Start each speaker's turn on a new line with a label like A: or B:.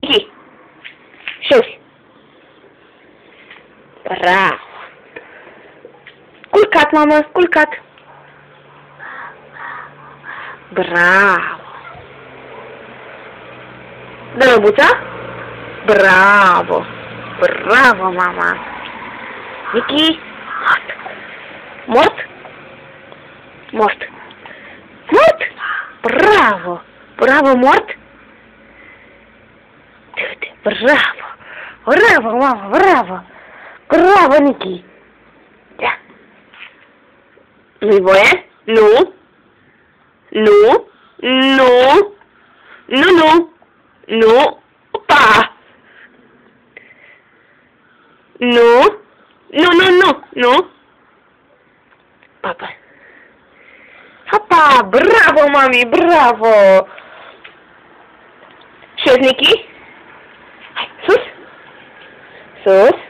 A: Niki. Sus. Bravo. Culcat, mamă, culcat. Bravo. Dă lăbuța? Bravo. Bravo, mama. Niki. Mort. Mort. Mort. Bravo. Bravo, mort. Bravo. Bravo, mama, bravo. Bravo, Niki. Da. Nu-i voie? Nu. Nu. Nu. Nu, nu. Nu. Opa. Nu. Nu, nu, nu. Nu. Papa. Papa. Bravo, mami. Bravo. Sus, Niki. Hai, sus. Sus.